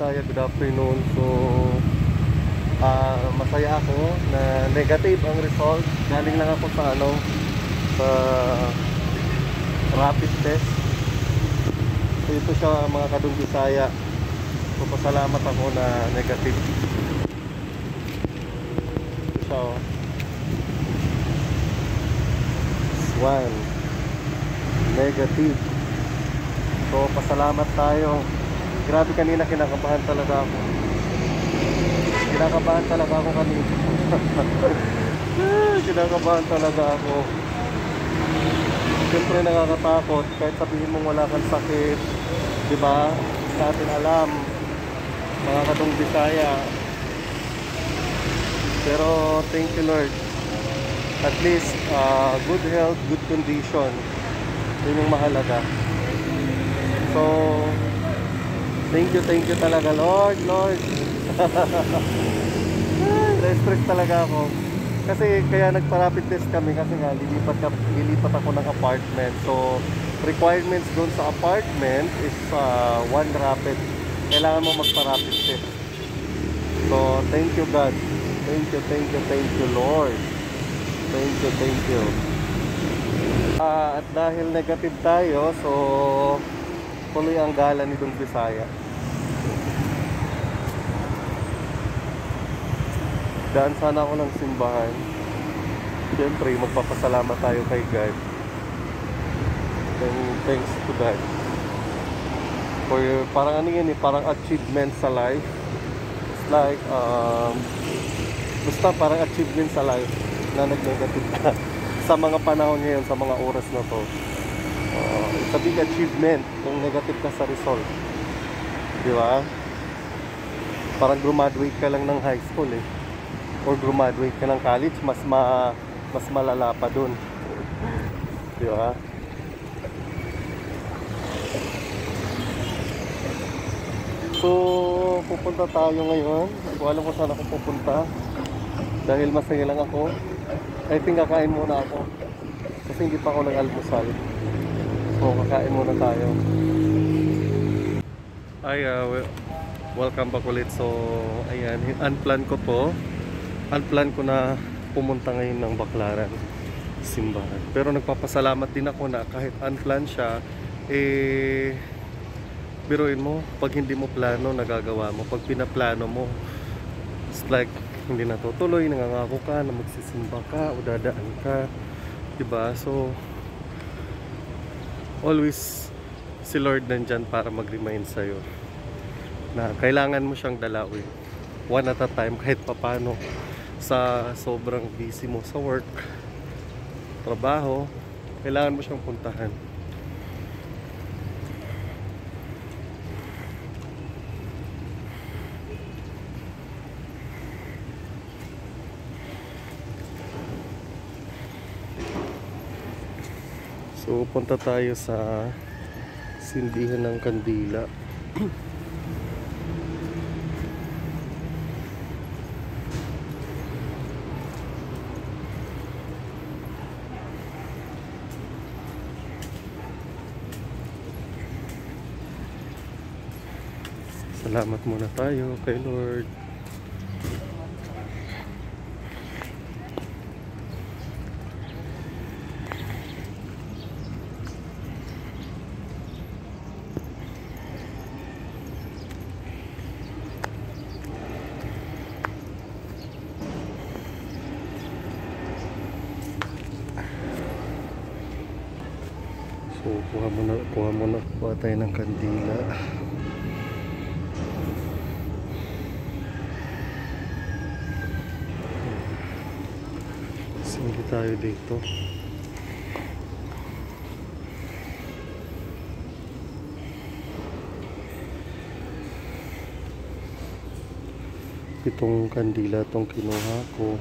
Bisaya, good afternoon. So, masaya ako na negative ang result. Galing lang ako sa sa rapid test. So, ito siya mga kadung Bisaya. So, pasalamat ako na negative. Ito siya one negative. So, pasalamat tayo. Grabe, kanina kinakabahan talaga ako. Kinakabahan talaga ako kanina. Kinakabahan talaga ako. Siyempre nakakatakot kahit sabihin mong wala kang sakit, di ba? Sa atin alam, mga kadong Bisaya. Pero thank you Lord. At least good health, good condition. Yun yung mahalaga. So, thank you talaga Lord. Na-stress talaga ako. Kasi kaya nagpa-rapid test kami kasi nga lilipat ako ng apartment. So, requirements doon sa apartment is one rapid. Kailangan mo magpa-rapid test. So, thank you God. Thank you Lord. Thank you. At dahil negative tayo, so tuloy ang gala ni Dong Bisaya. Daan sana ako ng simbahan. Siyempre, magpapasalamat tayo kay God. And thanks to God. For parang parang achievement sa life. It's like, basta parang achievement sa life na nag-negative ka. Sa mga panahon ngayon, sa mga oras na to. It's a big achievement kung negative ka sa result. Di ba? Parang graduate ka lang ng high school or graduate ka ng college, mas malala pa dun. Di ba? So, pupunta tayo ngayon. Hindi ko alam kung saan ako pupunta. Dahil masaya lang ako. I think kakain muna ako. Kasi hindi pa ako nag-almusal. So, kakain muna tayo. Welcome back ulit. So, ayan, unplan ko na pumunta ngayon ng Baclaran simbahan. Pero nagpapasalamat din ako na kahit unplan siya, biruin mo, pag hindi mo plano, nagagawa mo. Pag pinaplano mo, it's like hindi natutuloy, nangangako ka na magsisimba ka o dadaan ka, diba? So always si Lord nandyan para mag-remind sa'yo na kailangan mo siyang dalawin one at a time, kahit papano. Sa sobrang busy mo sa work, trabaho, kailangan mo siyang puntahan. So, punta tayo sa sindihan ng kandila. Salamat muna tayo kay Lord. So, kuha tayo ng kandila. Sindi tayo dito. Itong kandila itong kinuha ko.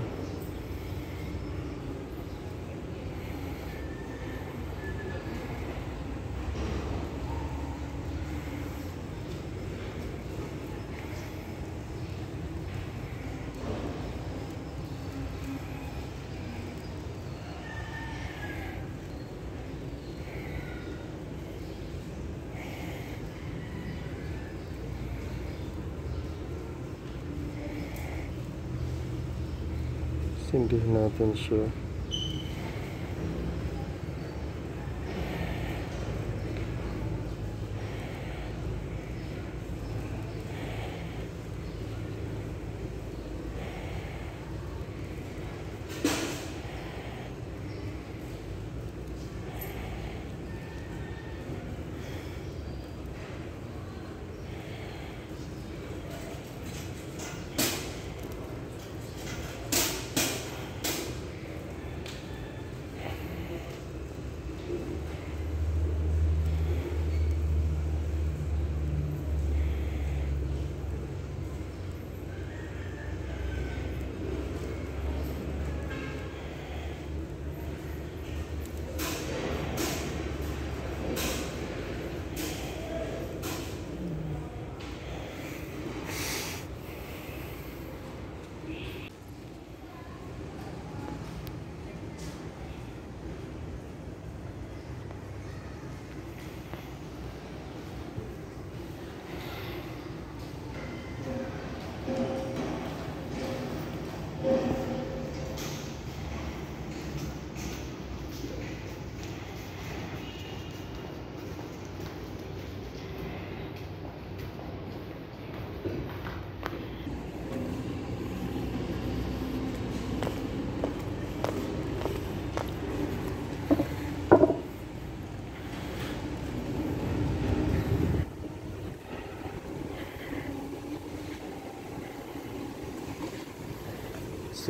Sindihin natin siya.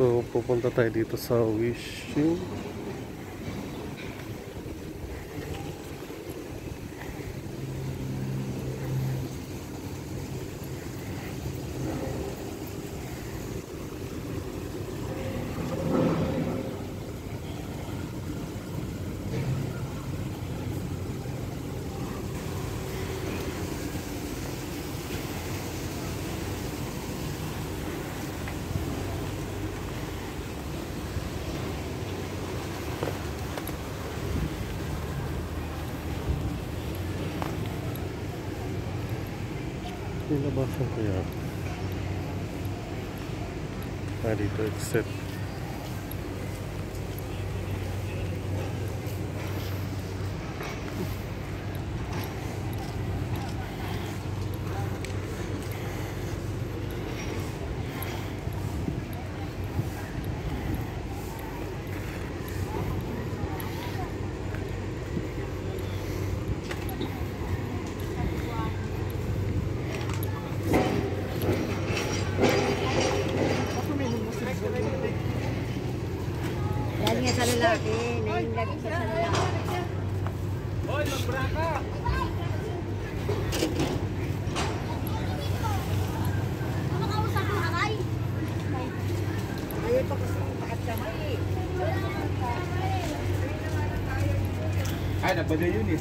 So, pupunta tayo dito sa Wishing. Nilabasan ko yan. Dito exit. Lagi nga sa lalaki, naging lagi sa lalaki. Hoy, magbraka! Ayaw pa kasi pakat kamay eh. Ay, nagbaday yun eh.